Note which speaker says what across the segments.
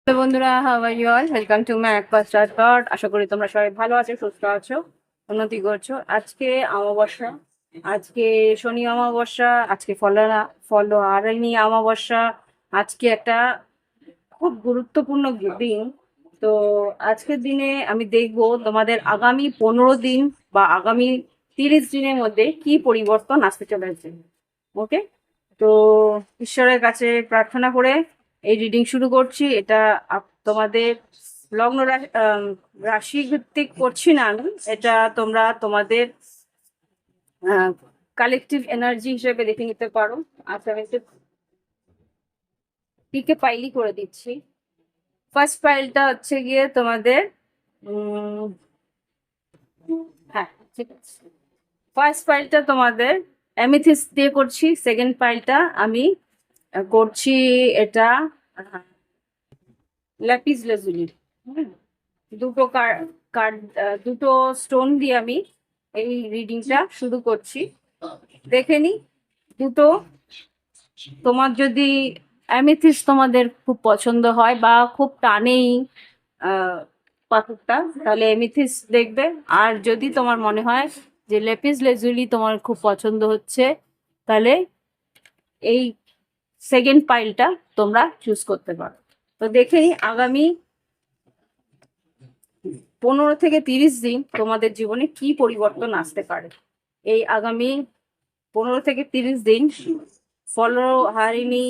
Speaker 1: তো বন্ধুরা, how are you all? Welcome to my first start. আশা করি তোমরা সবাই ভালো আছো, সুস্থ আছো, উন্নতি করছো। আজকে অমাবস্যা, আজকে শনি অমাবস্যা, আজকে ফলহারিণী অমাবস্যা। আজকে একটা খুব গুরুত্বপূর্ণ দিন। তো আজকের দিনে আমি দেখবো তোমাদের আগামী 15 দিন বা আগামী 30 দিনের মধ্যে কি পরিবর্তন আসতে চলেছে। ওকে, তো ঈশ্বরের কাছে প্রার্থনা করে এই রিডিং শুরু করছি। এটা তোমাদের লগ্ন রাশি ভিত্তিক করছি না আমি, এটা তোমরা তোমাদের কালেকটিভ এনার্জি হিসেবে দেখে নিতে পারো। আচ্ছা, আমি একটু পিকে পাইলি করে দিচ্ছি। ফার্স্ট ফাইলটা হচ্ছে গিয়ে তোমাদের হ্যাঁ, ঠিক আছে। ফার্স্ট ফাইলটা তোমাদের অ্যামেথিস্ট দিয়ে করছি। সেকেন্ড ফাইলটা আমি করছি এটা ল্যাপিস লাজুলি। দুটো কার্ড, দুটো স্টোন দিয়ে আমি এই রিডিংটা শুরু করছি। দেখে নি দুটো, তোমার যদি অ্যামেথিস্ট তোমাদের খুব পছন্দ হয় বা খুব টানেই পাথরটা, তাহলে অ্যামেথিস্ট দেখবে। আর যদি তোমার মনে হয় যে লেপিস লেজুলি তোমার খুব পছন্দ হচ্ছে, তাহলে এই সেকেন্ড পাইলটা তোমরা চুজ করতে পারো। তো দেখেই আগামী 15 থেকে 30 দিন তোমাদের জীবনে কি পরিবর্তন আসতে পারে। এই আগামী 15 থেকে 30 দিন ফলহারিণী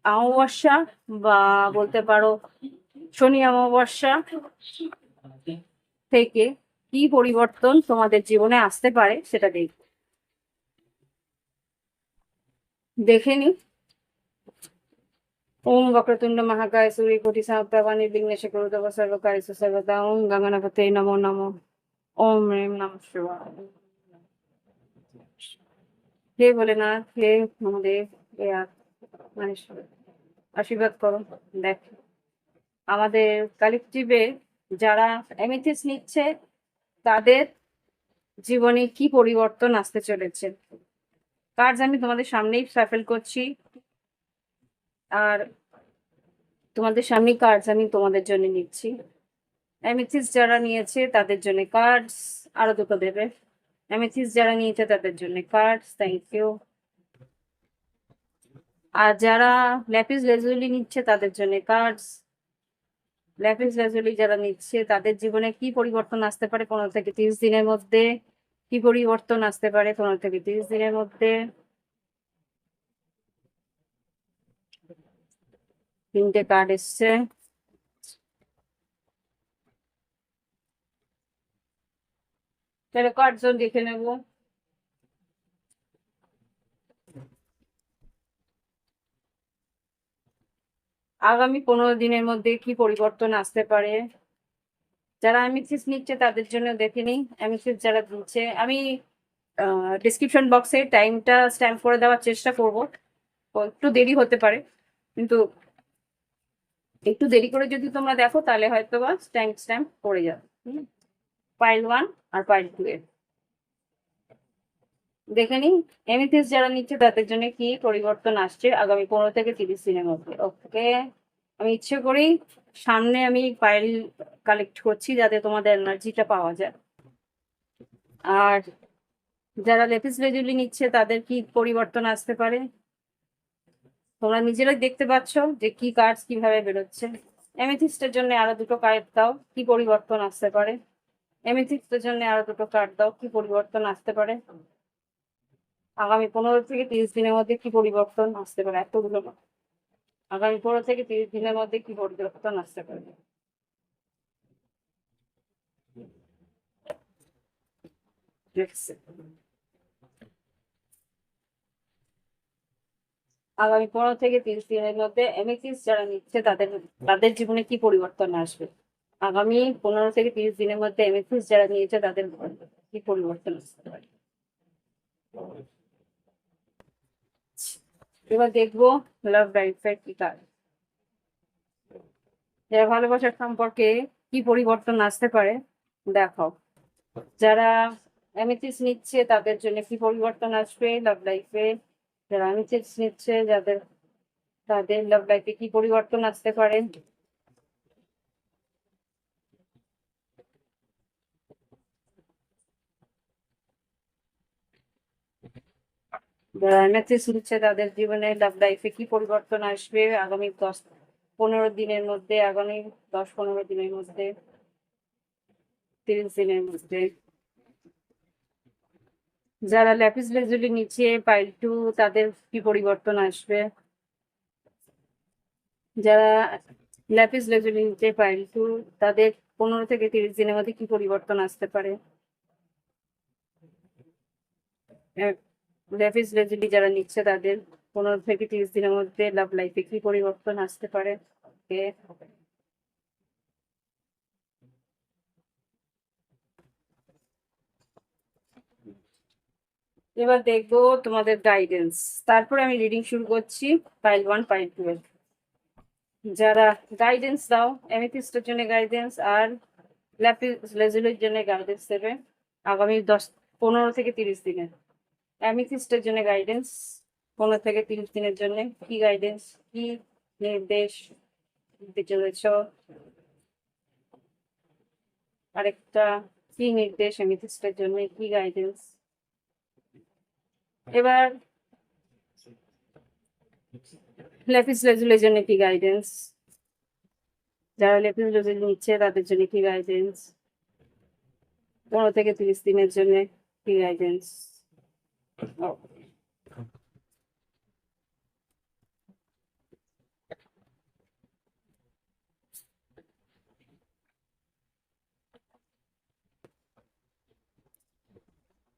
Speaker 1: অমাবস্যা বা বলতে পারো শনি অমাবস্যা থেকে কি পরিবর্তন তোমাদের জীবনে আসতে পারে সেটা দেখে নি। ওম বক্রতুণ্ড মহাকায় সূর্যকোটি সমপ্রভা নির্বিঘ্নেশ কুরু তব সর্বকার্যেষু সর্বদা। ওম গঙ্গনাপতে নমো নমঃ। ওম হ্রিম নমঃ শিবায়। হে ভোলেনাথ, হে মহাদেব, হে মানেশ্বর, আশীর্বাদ করো। দেখ আমাদের কালেকটিভে যারা এমএথিস নিচ্ছে তাদের জীবনে কি পরিবর্তন আসতে চলেছে। কার্ডস আমি তোমাদের সামনেই সাফেল করছি, আর তোমাদের সামনে কার্ডস আমি তোমাদের জন্য নিচ্ছি। অ্যামেথিস যারা নিয়েছে তাদের জন্য কার্ডস আরো দুটো দেবে। অ্যামেথিস যারা নিয়েছে তাদের জন্য কার্ডস, থ্যাংক ইউ। আর যারা ল্যাপিস লেজুলি নিচ্ছে তাদের জন্য কার্ডস। ল্যাপিস ল্যাজুলি যারা নিচ্ছে তাদের জীবনে কি পরিবর্তন আসতে পারে 15 থেকে 30 দিনের মধ্যে, কি পরিবর্তন আসতে পারে 15 থেকে 30 দিনের মধ্যে। তিনটে কার্ড এসছে। তাহলে কার্ড জোন দেখে নেব। আগামী 15 দিনের মধ্যে কি পরিবর্তন আসতে পারে। যারা অ্যামেথিস নিচ্ছে তাদের জন্য দেখে নিই। অ্যামেথিস যারা দিচ্ছে, আমি ডিসক্রিপশন বক্সে টাইমটা স্ট্যাম্প করে দেওয়ার চেষ্টা করব। একটু দেরি হতে পারে, কিন্তু একটু দেরি করে যদি তোমরা দেখো তাহলে হয়তো বা স্ট্যাম্প পড়ে যাবে। পাইল 1 আর পাইল 2 এর দেখে নিই। এমএথিস যারা নিচ্ছে তাদের জন্য কি পরিবর্তন আসছে আগামী 15 থেকে 30 দিনের মধ্যে। ওকে, আমি ইচ্ছে করি সামনে আমি ফাইল কালেক্ট করছি যাতে তোমাদের এনার্জিটা পাওয়া যায়। আর যারা লেপিস লেজুলি নিচ্ছে তাদের কি পরিবর্তন আসতে পারে তোমরা নিজেরাই দেখতে পাচ্ছ যে কি কার্ডস কিভাবে বেরোচ্ছে। এমেথিস্টের জন্য আরো দুটো কার্ড দাও, কি পরিবর্তন আসতে পারে। এমেথিস্টের জন্য আরো দুটো কার্ড দাও, কি পরিবর্তন আসতে পারে আগামী 15 থেকে 30 দিনের মধ্যে, কি পরিবর্তন আসতে পারে। এতগুলো না, আগামী 15 থেকে 30 দিনের মধ্যে কি পরিবর্তন আসতে পারে। আগামী 15 থেকে 30 দিনের মধ্যে এমএথিস্ট যারা নিচ্ছে তাদের তাদের জীবনে কি পরিবর্তন আসবে। আগামী 15 থেকে 30 দিনের মধ্যে এমএথিস্ট যারা নিয়েছে তাদের কি পরিবর্তন আসতে পারে। এবার দেখবো লাভ লাইফের কি কাজ, যারা ভালোবাসার সম্পর্কে কি পরিবর্তন আসতে পারে দেখাও। যারা অ্যামেথিস্ট নিচ্ছে তাদের জন্য কি পরিবর্তন আসবে লাভ লাইফে। যারা অ্যামেথিস্ট নিচ্ছে তাদের লাভ লাইফে কি পরিবর্তন আসতে পারে। যারা এমএসসি নিচ্ছে তাদের জীবনে লাভ লাইফে কি পরিবর্তন আসবে আগামী 10-15 দিনের মধ্যে, আগামী 10-15 দিনের মধ্যে, 30 দিনের মধ্যে। যারা ল্যাপিস লেজুলি নিচে পাইল টু তাদের কি পরিবর্তন আসবে, যারা ল্যাপিস লেজুলি নিচে পাইল টু তাদের 15 থেকে 30 দিনের মধ্যে কি পরিবর্তন আসতে পারে। ল্যাপিস লেজুলি যারা নিচ্ছে তাদের 15 থেকে 30 দিনের মধ্যে লাভ লাইফে কি পরিবর্তন আসতে পারে। এবার দেখবো তোমাদের গাইডেন্স, তারপরে আমি রিডিং শুরু করছি পাইল 1 পাইল 2 এর। যারা গাইডেন্স দাও, এমিথিস্টের জন্য গাইডেন্স আর ল্যাপিস লেজুলির জন্য গাইডেন্স দেবে আগামী 15 থেকে 30 দিনের। অ্যামিথিস্টের জন্য গাইডেন্স 15 থেকে 30 দিনের জন্য কি গাইডেন্স, কি নির্দেশ দিতে চলেছ, আরেকটা কি নির্দেশ অ্যামিথিস্টের জন্য, কি গাইডেন্স। এবার ল্যাপিস লেজুলির জন্য কি গাইডেন্স, যারা ল্যাপিস লেজুলি নিচ্ছে তাদের জন্য কি গাইডেন্স, 15 থেকে 30 দিনের জন্য কি গাইডেন্স।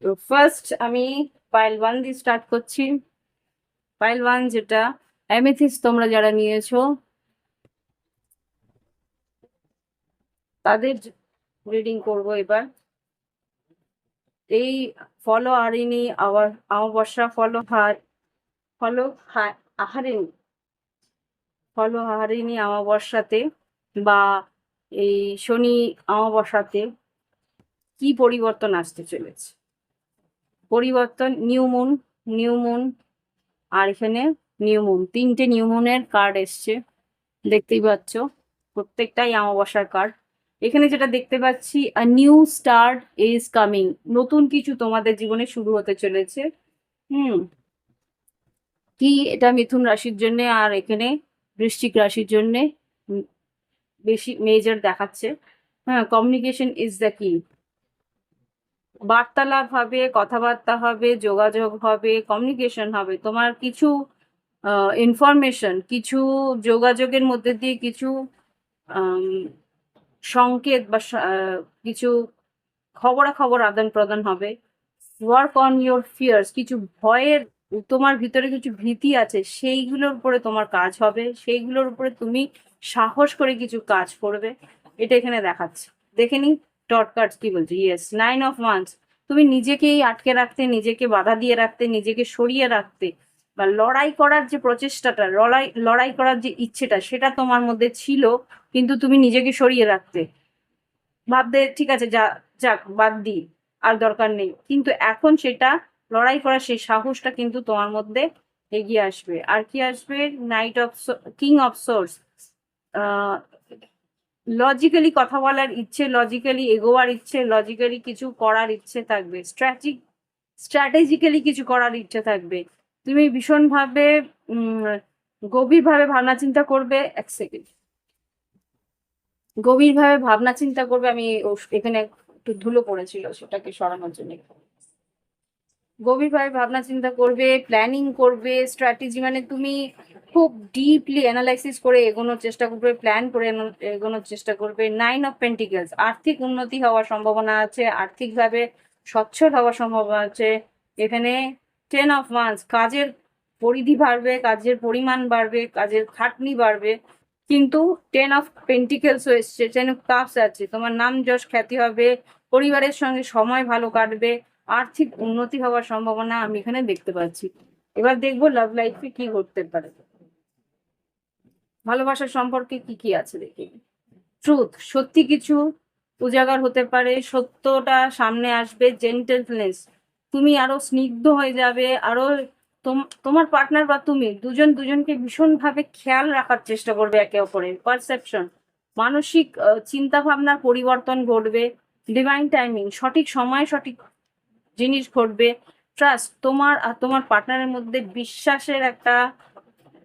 Speaker 1: তো ফার্স্ট আমি পাইল 1 দিয়ে স্টার্ট করছি। পাইল 1 যেটা অ্যামেথিস্ট তোমরা যারা নিয়েছো তাদের রিডিং করব এবার। এই ফলো হারিনি আবার অমাবস্যা, আহারিনি ফলো হারিনি অমাবস্যাতে বা এই শনি অমাবস্যাতে কি পরিবর্তন আসতে চলেছে। পরিবর্তন নিউ মুন আর এখানে নিউ মুন, 3টে নিউ মুনের কার্ড এসছে দেখতেই পাচ্ছ, প্রত্যেকটাই অমাবস্যার কার্ড। এখানে যেটা দেখতে পাচ্ছি a new start is coming, নতুন কিছু তোমাদের জীবনে শুরু হতে চলেছে। কি এটা মিথুন রাশির জন্য আর এখানে বৃশ্চিক রাশির জন্য বেশি মেজর দেখাচ্ছে। হ্যাঁ, কমিউনিকেশন ইজ দ্য কি, বার্তালাপ হবে, কথাবার্তা হবে, যোগাযোগ হবে, কমিউনিকেশন হবে। তোমার কিছু ইনফরমেশন, কিছু যোগাযোগের মধ্যে দিয়ে কিছু সংকেত বা কিছু খবরাখবর আদান প্রদান হবে। ওয়ার্ক অন ইউর ফিয়ার্স, কিছু ভয়ের, তোমার ভিতরে কিছু ভীতি আছে সেইগুলোর উপরে তোমার কাজ হবে, সেইগুলোর উপরে তুমি সাহস করে কিছু কাজ করবে, এটা এখানে দেখাচ্ছে। দেখে নি ডট কার্ডস কি বলছে। ইয়েস, 9 অফ ওয়ান্স, তুমি নিজেকেই আটকে রাখতে, নিজেকে বাধা দিয়ে রাখতে, নিজেকে সরিয়ে রাখতে বা লড়াই করার যে প্রচেষ্টাটা, লড়াই করার যে ইচ্ছেটা সেটা তোমার মধ্যে ছিল, কিন্তু তুমি নিজেকে সরিয়ে রাখতে ভাবতে ঠিক আছে যা যাক বাদ দিই আর দরকার নেই, কিন্তু এখন সেটা লড়াই করার সেই সাহসটা কিন্তু তোমার মধ্যে এগিয়ে আসবে। আর কি আসবে, night of king of swords, logically কথা বলার ইচ্ছে, লজিক্যালি এগোয়ার ইচ্ছে, লজিক্যালি কিছু করার ইচ্ছে থাকবে, স্ট্র্যাটেজিক্যালি কিছু করার ইচ্ছে থাকবে। তুমি ভীষণভাবে গভীরভাবে ভাবনা চিন্তা করবে। এক সেকেন্ড, গভীরভাবে ভাবনা চিন্তা করবে। আমি এখানে একটু ধুলো পড়েছিল সেটাকে সরানোর জন্য গভীরভাবে ভাবনা চিন্তা করবে, প্ল্যানিং করবে, স্ট্র্যাটেজি মানে তুমি খুব ডিপলি অ্যানালাইসিস করে এগোনোর চেষ্টা করবে, প্ল্যান করে এগোনোর চেষ্টা করবে। 9 অফ পেন্টিকেলস, আর্থিক উন্নতি হওয়ার সম্ভাবনা আছে, আর্থিকভাবে সচ্ছল হওয়ার সম্ভাবনা আছে। এখানে 10 অফ ওয়ান্স, কাজের পরিধি বাড়বে, কাজের পরিমাণ বাড়বে, কাজের খাটনি বাড়বে, কিন্তু 10 অফ পেন্টিকেলস এসছে, 10 অফ কাপস আছে, তোমার নাম যশ খ্যাতি হবে, পরিবারের সঙ্গে সময় ভালো কাটবে, আর্থিক উন্নতি হওয়ার সম্ভাবনা আমি এখানে দেখতে পাচ্ছি। এবার দেখবো লাভ লাইফে কি ঘটতে পারে, ভালোবাসার সম্পর্কে কি কি আছে দেখি। ট্রুথ, সত্যি কিছু উজাগার হতে পারে, সত্যটা সামনে আসবে। জেন্টেলনেস, তুমি আরো স্নিগ্ধ হয়ে যাবে, আরো তোমার পার্টনার বা তুমি দুজন দুজনকে ভীষণভাবে খেয়াল রাখার চেষ্টা করবে একে অপরের। পারসেপশন, মানসিক চিন্তা ভাবনার পরিবর্তন ঘটবে। ডিভাইন টাইমিং, সঠিক সময়ে সঠিক জিনিস ঘটবে। ট্রাস্ট, তোমার আর তোমার পার্টনারের মধ্যে বিশ্বাসের একটা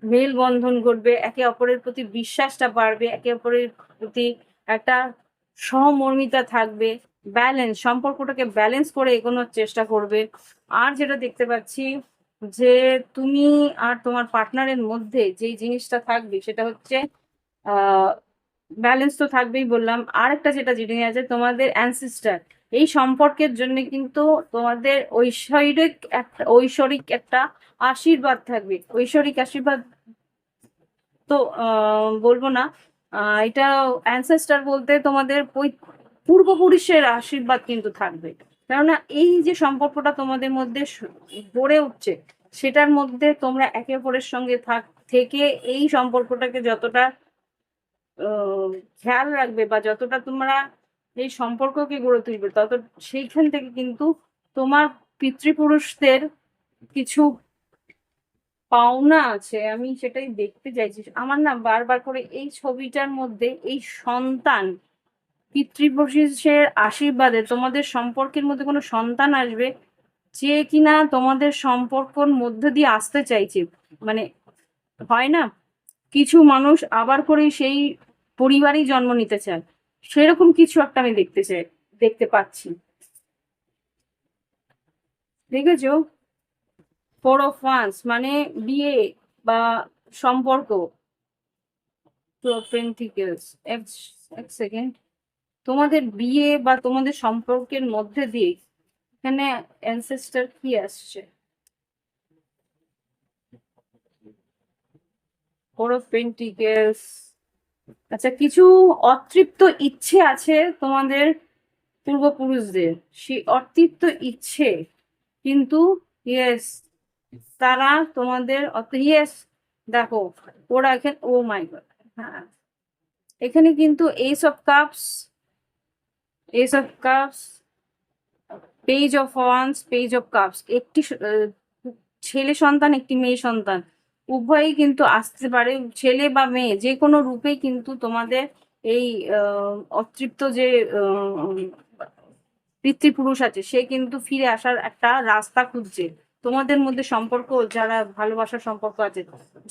Speaker 1: মেলবন্ধন ঘটবে, একে অপরের প্রতি বিশ্বাসটা বাড়বে, একে অপরের প্রতি একটা সহমর্মিতা থাকবে, ব্যালেন্স, সম্পর্কটাকে ব্যালেন্স করে এগোনোর চেষ্টা করবে। আর যেটা দেখতে পাচ্ছি যে তুমি আর তোমার পার্টনারের মধ্যে যেই জিনিসটা থাকবে সেটা হচ্ছে ব্যালেন্স তো থাকবেই বললাম। আর একটা যেটা জিনিস আছে, তোমাদের অ্যানসিস্টার, এই সম্পর্কের জন্য কিন্তু তোমাদের ঐশ্বরিক একটা আশীর্বাদ থাকবে। ঐশ্বরিক আশীর্বাদ তো বলবো না, এটা অ্যানসেস্টার বলতে তোমাদের পূর্বপুরুষের আশীর্বাদ কিন্তু থাকবে। কেননা এই যে সম্পর্কটা তোমাদের মধ্যে গড়ে উঠছে, সেটার মধ্যে তোমরা একে অপরের সঙ্গে থেকে এই সম্পর্কটাকে যতটা খেয়াল রাখবে বা যতটা তোমরা এই সম্পর্ককে গড়ে তুলবে, তত সেইখান থেকে কিন্তু তোমার পিতৃপুরুষদের কিছু পাওনা আছে, আমি সেটাই দেখতে চাইছি। আমার না বারবার করে এই ছবিটার মধ্যে এই সন্তান, পিতৃপুরুষের আশীর্বাদে তোমাদের সম্পর্কের মধ্যে কোনো সন্তান আসবে, যে কিনা তোমাদের সম্পর্কর মধ্যে দিয়ে আসতে চাইছে। মানে হয় না, কিছু মানুষ আবার করে সেই পরিবারই জন্ম নিতে চায়, সেরকম কিছু একটা আমি দেখতে পাচ্ছি। দেখেছো, 4 of Wands মানে বিয়ে বা সম্পর্ক। এক সেকেন্ড, তোমাদের বিয়ে বা তোমাদের সম্পর্কের মধ্যে দিয়ে এখানে অ্যানসেস্টার কি আসছে, 4 of Pentacles। আচ্ছা, কিছু অতৃপ্ত ইচ্ছে আছে তোমাদের পূর্বপুরুষদের, সেই অতৃপ্ত ইচ্ছে কিন্তু ইয়েস, তারা তোমাদের ইয়েস, দেখো ওরা এখানে, ও মাই গড, হ্যাঁ এখানে কিন্তু S of cups, page of wands, একটি ছেলে সন্তান, একটি মেয়ে সন্তান, উভয়ই কিন্তু আসতে পারে। ছেলে বা মেয়ে যে কোনো রূপেই কিন্তু তোমাদের এই অতৃপ্ত যে পিতৃপুরুষ আছে, সে কিন্তু ফিরে আসার একটা রাস্তা খুঁজছে। তোমাদের মধ্যে সম্পর্ক, যারা ভালোবাসার সম্পর্ক আছে,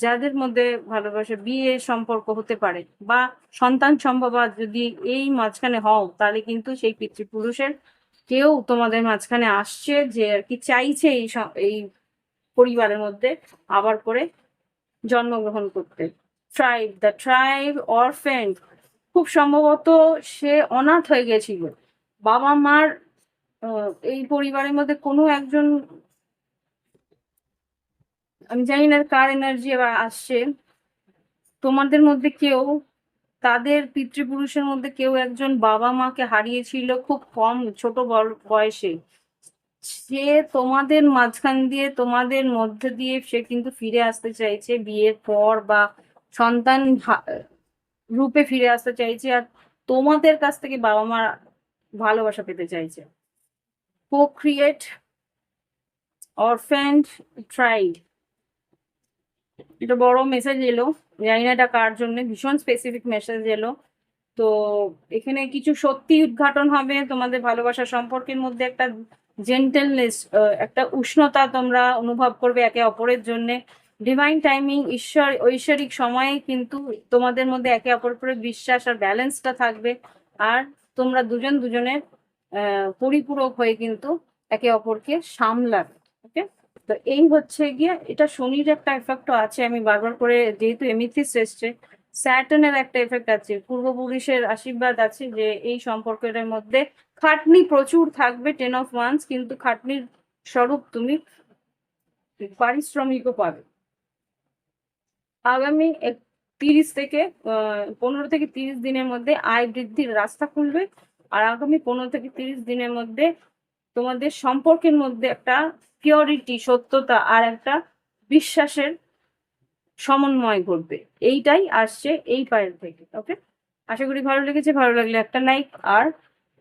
Speaker 1: যাদের মধ্যে ভালোবাসা বিয়ের সম্পর্ক হতে পারে বা সন্তান সম্ভবা যদি এই মাঝখানে হও, তাহলে কিন্তু সেই পিতৃপুরুষের কেউ তোমাদের মাঝখানে আসছে, যে আর কি চাইছে এই পরিবারের মধ্যে আবার করে জন্মগ্রহণ করতে। দ্য ট্রাইব অরফেন, খুব সম্ভবত সে অনাথ হয়ে গেছিল। বাবা মার এই পরিবারের মধ্যে কোনো একজন, আমি জানি না কার এনার্জি এবার আসছে, তোমাদের মধ্যে কেউ তাদের পিতৃপুরুষের মধ্যে কেউ একজন বাবা মাকে হারিয়েছিল খুব কম ছোট বয়সে। সে তোমাদের মাঝখান দিয়ে, তোমাদের মধ্যে দিয়ে সে কিন্তু ফিরে আসতে চাইছে বিয়ের পর, বা সন্তান রূপে ফিরে আসতে চাইছে, আর তোমাদের কাছ থেকে বাবা মা ভালোবাসা পেতে চাইছে। Co-create orphaned tribe, এটা বড় মেসেজ এলো, জানি না এটা কার জন্য, ভীষণ স্পেসিফিক মেসেজ এলো। তো এখানে কিছু সত্যি উদ্ঘাটন হবে, তোমাদের ভালোবাসার সম্পর্কের মধ্যে একটা জেন্টেলনেস, একটা উষ্ণতা তোমরা অনুভব করবে একে অপরের জন্য। ডিভাইন টাইমিং, ঐশ্বরিক সময়ে কিন্তু তোমাদের মধ্যে একে অপরের উপরে বিশ্বাস আর ব্যালেন্সটা থাকবে, আর তোমরা দুজনের পরিপূরক হয়ে কিন্তু একে অপরকে সামলাবে। ওকে, তো এই হচ্ছে গিয়ে, এটা শনির একটা এফেক্টও আছে, আমি বারবার করে, যেহেতু এমিথিস এসছে, স্যাটার্নের একটা এফেক্ট আছে, পূর্বপুরুষের আশীর্বাদ আছে, যে এই সম্পর্কের মধ্যে খাটনি প্রচুর থাকবে, 10 of Wands, কিন্তু খাটনির স্বরূপ তুমি পারিশ্রমিকও পাবে। আগামী 15 থেকে 30 দিনের মধ্যে আয় বৃদ্ধির রাস্তা খুলবে, আর আগামী 15 থেকে 30 দিনের মধ্যে তোমাদের সম্পর্কের মধ্যে একটা পিওরিটি, সত্যতা আর একটা বিশ্বাসের সমন্বয় ঘটবে। এইটাই আসছে এই পায়েল থেকে। ওকে, আশা করি ভালো লেগেছে। ভালো লাগলে একটা লাইক আর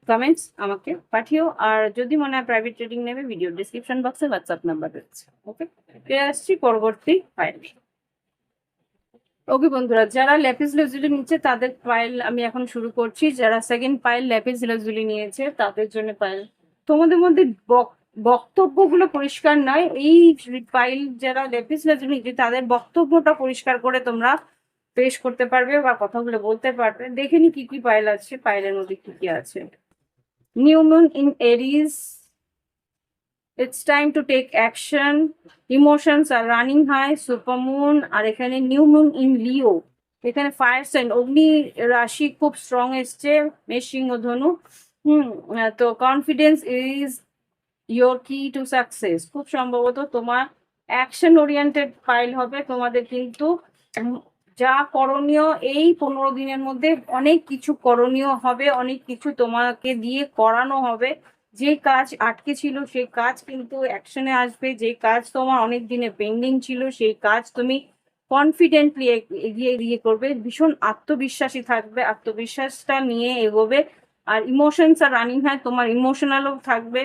Speaker 1: কমেন্টস আমাকে পাঠিও, আর যদি মনে হয় প্রাইভেট ট্রেডিং নেবে, ভিডিও ডিসক্রিপশন বক্সে হোয়াটসঅ্যাপ নাম্বার রয়েছে। ওকে, ফিরে আসছি পরবর্তী পায়েল। ওকে বন্ধুরা, যারা ল্যাপিস লাজুলি নিচ্ছে তাদের পায়েল আমি এখন শুরু করছি। যারা সেকেন্ড পায়েল ল্যাপিস লাজুলি নিয়েছে তাদের জন্য পায়েল। তোমাদের মধ্যে বক্তব্যগুলো পরিষ্কার নয়, এই পাইল যারা লেপিস লাজুলি তাদের বক্তব্যটা পরিষ্কার করে তোমরা পেশ করতে পারবে বা কথাগুলো বলতে পারবে। দেখে নি কি কি পাইল আছে, পাইলের মধ্যে কি কি আছে। New moon in Aries, it's time to take action, emotions are running high, super moon. আর এখানে নিউ মুন ইন লিও, এখানে ফায়ার সাইন অগ্নি রাশি খুব স্ট্রং এসছে, মেষ সিংহ ধনু। তো কনফিডেন্স ইজ ইয়োর কি টু সাকসেস, খুব সম্ভবত তোমার অ্যাকশন ওরিয়েন্টেড ফাইল হবে তোমাদের। কিন্তু যা করণীয় এই 15 দিনের মধ্যে অনেক কিছু করণীয় হবে, অনেক কিছু তোমাকে দিয়ে করানো হবে। যে কাজ আটকে ছিল সেই কাজ কিন্তু অ্যাকশনে আসবে, যে কাজ তোমার অনেক দিনে পেন্ডিং ছিল সেই কাজ তুমি কনফিডেন্টলি এগিয়ে এগিয়ে করবে, ভীষণ আত্মবিশ্বাসী থাকবে, আত্মবিশ্বাসটা নিয়ে এগোবে। আর ইমোশনস আর রানিং হয়, তোমার ইমোশনালও থাকবে,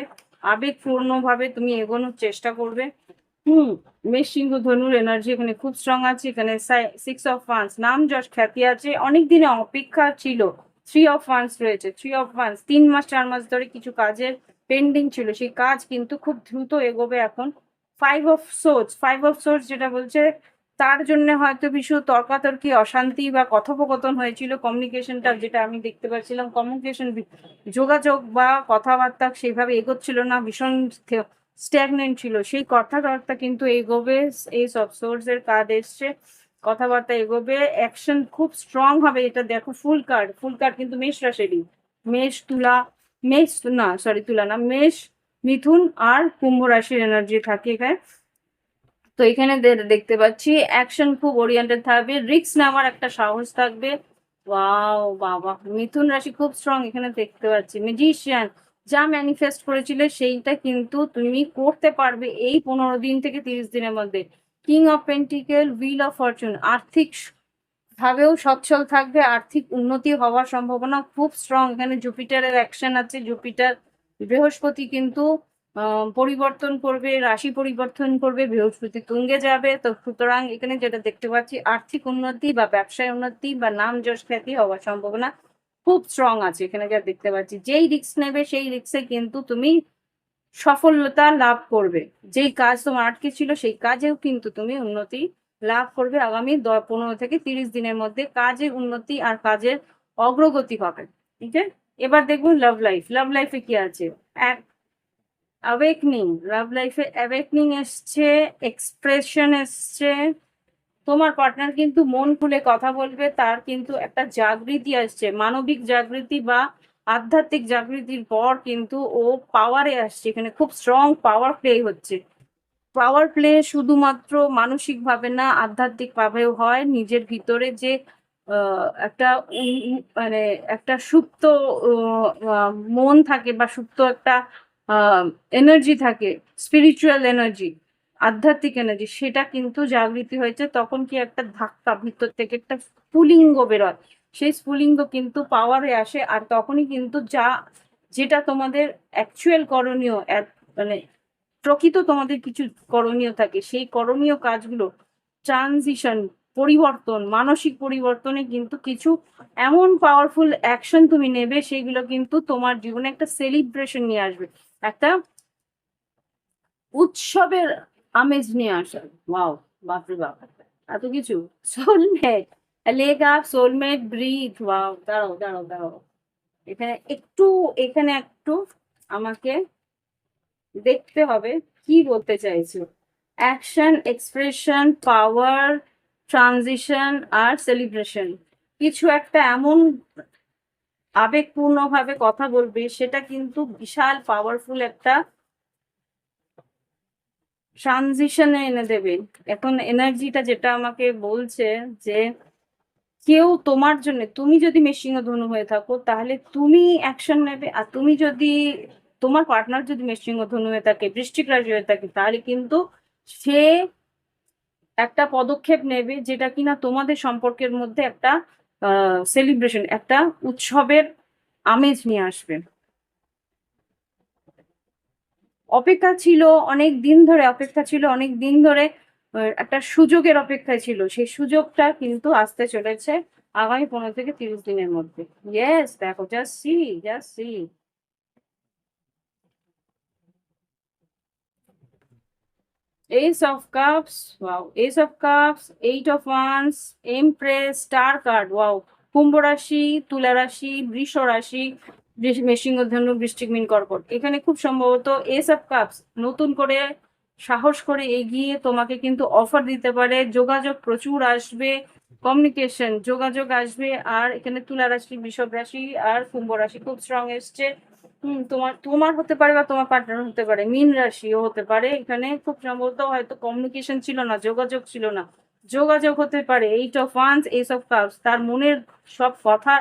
Speaker 1: আবেগপূর্ণ ভাবে তুমি এগোনোর চেষ্টা করবে। মেষ সিংহ ধনুর এনার্জি এখানে খুব স্ট্রং আছে। এখানে 6 অফ ওয়ান্স, নাম যশ খ্যাতি আছে, অনেক দিনে অপেক্ষা ছিল। 3 অফ ওয়ান্স রয়েছে, 3 অফ ওয়ান্স 3 মাস 4 মাস ধরে কিছু কাজের পেন্ডিং ছিল, সেই কাজ কিন্তু খুব দ্রুত এগোবে এখন। 5 অফ সোর্স, 5 অফ সোর্স যেটা বলছে তার জন্য হয়তো কিছু তর্কাতর্কি, অশান্তি বা কথোপকথন হয়েছিল, কমিউনিকেশনটা যেটা আমি দেখতে পাচ্ছিলাম, কমিউনিকেশন যোগাযোগ বা কথাবার্তা সেভাবে এগোচ্ছিল না, ভীষণ স্ট্যাগনেন্ট ছিল, সেই কথাবার্তা কিন্তু এগোবে। এই সব সোর্স এর কার্ড এসছে, কথাবার্তা এগোবে, অ্যাকশন খুব স্ট্রং হবে। এটা দেখো ফুল কার্ড, ফুল কার্ড কিন্তু মেষ রাশিরই, মেষ তুলা, মেষ না সরি তুলা না, মেষ মিথুন আর কুম্ভ রাশির এনার্জি থাকে এখানে। তো এখানে দেখতে পাচ্ছি অ্যাকশন খুব ওরিয়েন্টেড থাকবে, রিস্ক নেওয়ার একটা সাহস থাকবে। ওয়াও বাবা, মিথুন রাশি খুব স্ট্রং এখানে দেখতে পাচ্ছি। ম্যাজিশিয়ান, যা ম্যানিফেস্ট করেছিলে সেইটা কিন্তু তুমি করতে পারবে এই 15 দিন থেকে 30 দিনের মধ্যে। King of pentacle, wheel of Fortune, আর্থিক ভাবেও সচ্ছল থাকবে, আর্থিক উন্নতি হওয়ার সম্ভাবনা খুব স্ট্রং। এখানে জুপিটারের অ্যাকশন আছে, জুপিটার বৃহস্পতি কিন্তু পরিবর্তন করবে, রাশি পরিবর্তন করবে, বৃহস্পতি তুঙ্গে যাবে। তো সুতরাং এখানে যেটা দেখতে পাচ্ছি আর্থিক উন্নতি বা ব্যবসায় উন্নতি বা নাম যশ খ্যাতি হওয়ার সম্ভাবনা খুব স্ট্রং আছে। এখানে যা দেখতে পাচ্ছি যেই রিস্ক নেবে সেই রিস্কে কিন্তু তুমি সফলতা লাভ করবে, যেই কাজ তোমার আটকে ছিল সেই কাজেও কিন্তু তুমি উন্নতি লাভ করবে। আগামী 15 থেকে 30 দিনের মধ্যে কাজে উন্নতি আর কাজের অগ্রগতি হবে। ঠিক আছে, এবার দেখুন লাভ লাইফ, লাভ লাইফে কি আছে। অ্যাওয়েকনিং, লাভ লাইফে অ্যাওয়েকনিং এসছে, এক্সপ্রেশন এসছে, তোমার পার্টনার কিন্তু মন খুলে কথা বলবে, তার কিন্তু একটা জাগৃতি আসছে, মানবিক জাগৃতি বা আধ্যাত্মিক জাগৃতির পর কিন্তু ও পাওয়ারে আসছে। এখানে খুব স্ট্রং পাওয়ার প্লে হচ্ছে, পাওয়ার প্লে শুধুমাত্র মানসিক ভাবে না আধ্যাত্মিক ভাবেও হয়। নিজের ভিতরে যে একটা মানে একটা সুপ্ত মন থাকে বা সুপ্ত একটা এনার্জি থাকে, স্পিরিচুয়াল এনার্জি, আধ্যাত্মিক এনার্জি, সেটা কিন্তু জাগৃতি হয়েছে। তখন কি একটা ধাক্কা ভিতর থেকে একটা স্ফুলিঙ্গ বেরোয়, সেই স্ফুলিঙ্গ কিন্তু পাওয়ারে আসে। আর তখনই কিন্তু যেটা তোমাদের অ্যাকচুয়াল করণীয়, মানে প্রকৃত তোমাদের কিছু করণীয় থাকে, সেই করণীয় কাজগুলো ট্রানজিশন, পরিবর্তন, মানসিক পরিবর্তনে কিন্তু কিছু এমন পাওয়ারফুল অ্যাকশন তুমি নেবে, সেগুলো কিন্তু তোমার জীবনে একটা সেলিব্রেশন নিয়ে আসবে, একটা উৎসবের আমেজ নিয়ে আসে। ওয়াও, বাপরে বাপ, এত কিছু। Soulmate, leg up, soulmate, breath. Wow, দাঁড়াও দাঁড়াও দাঁড়াও, এখানে একটু, এখানে একটু আমাকে দেখতে হবে কি বলতে চাইছো। অ্যাকশন, এক্সপ্রেশন, পাওয়ার, ট্রানজিশন আর সেলিব্রেশন, কিছু একটা এমন আবেগপূর্ণ ভাবে কথা বলবে, সেটা কিন্তু বিশাল পাওয়ারফুল একটা ট্রানজিশনে এনে দেবে। এখন এনার্জিটা যেটা আমাকে বলছে যে কেউ তোমার জন্য, তুমি যদি মেশিং ধনু হয়ে থাকো তাহলে তুমি অ্যাকশন নেবে, আর তুমি যদি তোমার পার্টনার যদি মেশিং ধনু হয়ে থাকে, বৃশ্চিক রাশি হয়ে থাকে, তাহলে কিন্তু সে একটা পদক্ষেপ নেবে যেটা কিনা তোমাদের সম্পর্কের মধ্যে একটা সেলিব্রেশন, একটা উৎসবের আমেজ নিয়ে আসবে। অপেক্ষা ছিল অনেক দিন ধরে, অপেক্ষা ছিল অনেক দিন ধরে, একটা সুযোগের অপেক্ষায় ছিল, সেই সুযোগটা কিন্তু আসতে চলেছে আগামী 15 থেকে 30 দিনের মধ্যে। ইয়েস, দেখো, just see, just see. Ace of Cups, wow. Ace of Cups, Eight of Wands, Empress, Star card, wow. কুম্ভ রাশি, তুলা রাশি, বৃষ রাশি, মেষিং ধনু, বৃশ্চিক, মীন, কর্কট। এখানে খুব সম্ভবত এস অফ কাপস নতুন করে সাহস করে এগিয়ে তোমাকে কিন্তু অফার দিতে পারে, যোগাযোগ প্রচুর আসবে, কমিউনিকেশন যোগাযোগ আসবে। আর এখানে তুলা রাশি, বৃষভ রাশি আর কুম্ভ রাশি খুব স্ট্রং এসছে। তোমার তোমার হতে পারে বা তোমার পার্টনার হতে পারে, মীন রাশিও হতে পারে। এখানে খুব সম্ভবত হয়তো কমিউনিকেশন ছিল না, যোগাযোগ ছিল না, যোগাযোগ হতে পারে। Eight of wands, ace of cups, তার মনের সব কথা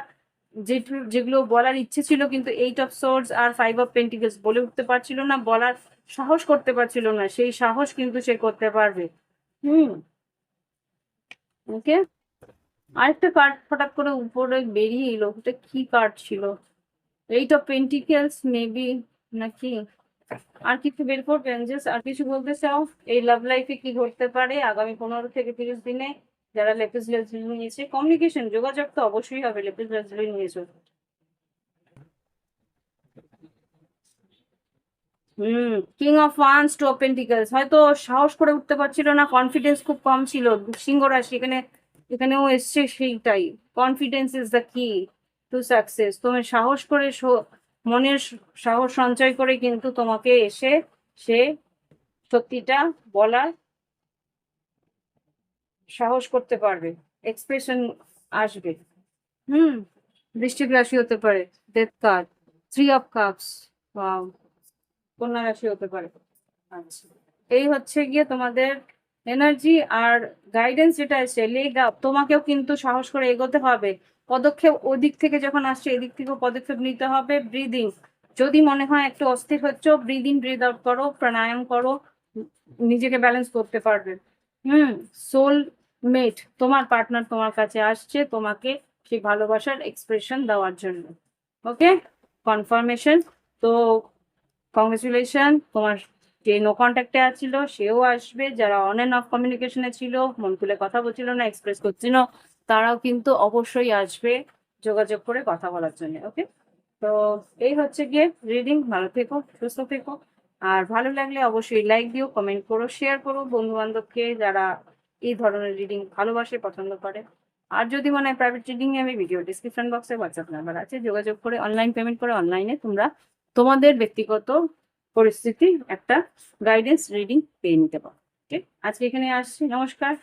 Speaker 1: যেগুলো বলার ইচ্ছে ছিল কিন্তু এইট অফ সোর্ডস আর ফাইভ অফ পেন্টিকলস বলে উঠতে পারছিল না, বলার সাহস করতে পারছিল না, সেই সাহস কিন্তু সে করতে পারবে। হুম, ওকে। আরেকটা কার্ড হঠাৎ করে উপরে বেরিয়ে এলো, ওটা কি কার্ড ছিল? এইট অফ পেন্টিকেলস মেবি, নাকি আর কিছু বের করবেন? জাস্ট আর কিছু বলতে চাও এই লাভ লাইফে কি ঘটতে পারে আগামী 15 থেকে 30 দিনে? যারা লেপিস লাজুলি নিয়েছে, কমিউনিকেশন যোগাযোগ তো অবশ্যই হবে, লেপিস লাজুলি নিয়েছো। King of wands, two of pentacles, হয়তো সাহস করে উঠতে পারছিল না, কনফিডেন্স খুব কম ছিল। সিংহ রাশি, এখানেও এসছে সেইটাই। কনফিডেন্স ইজ দ্য কি টু সাকসেস। তুমি সাহস করে মনের সাহস সঞ্চয় করে কিন্তু তোমাকে এসে সে সত্যিটা বলার সাহস করতে পারবে, এক্সপ্রেশন আসবে। হুম, বৃশ্চিক রাশি হতে পারে, death card, three of cups, কন্যা রাশি হতে পারে। আচ্ছা, এই হচ্ছে গিয়ে তোমাদের এনার্জি আর গাইডেন্স যেটা এসছে, লেগ আপ, তোমাকেও কিন্তু সাহস করে এগোতে হবে। পদক্ষেপ ওদিক থেকে যখন আসছে এদিক থেকেও পদক্ষেপ নিতে হবে। ব্রিদিং, যদি মনে হয় একটু অস্থির হচ্ছ, ব্রিদ ইন ব্রিদ আউট করো, প্রাণায়াম করো, নিজেকে ব্যালেন্স করতে পারবে। হুম, সোল মেট, তোমার পার্টনার তোমার কাছে আসছে তোমাকে সেই ভালোবাসার এক্সপ্রেশন দেওয়ার জন্য। ওকে, কনফার্মেশন। তো কংগ্রেচুলেশন, তোমার যে নো কন্ট্যাক্টে আছিল সেও আসবে, যারা অন অ্যান্ড অফ কমিউনিকেশনে ছিল, মন খুলে কথা বলছিল না, এক্সপ্রেস করছিল, তারাও কিন্তু অবশ্যই আসবে যোগাযোগ করে কথা বলার জন্য। ওকে, তো এই হচ্ছে গিয়ে রিডিং। ভালো থেকো, সুস্থ থেকো, আর ভালো লাগলে অবশ্যই লাইক দিও, কমেন্ট করো, শেয়ার করো বন্ধু বান্ধবকে যারা এই ধরনের রিডিং ভালোবাসে, পছন্দ করে। আর যদি মনে হয় প্রাইভেট রিডিং এ, আমি ভিডিও ডিসক্রিপশন বক্সে হোয়াটসঅ্যাপ নাম্বার আছে, যোগাযোগ করে অনলাইন পেমেন্ট করে অনলাইনে তোমরা তোমাদের ব্যক্তিগত পরিস্থিতি একটা গাইডেন্স রিডিং পেয়ে নিতে পারো। ওকে, আজকে এখানে আসছি, নমস্কার।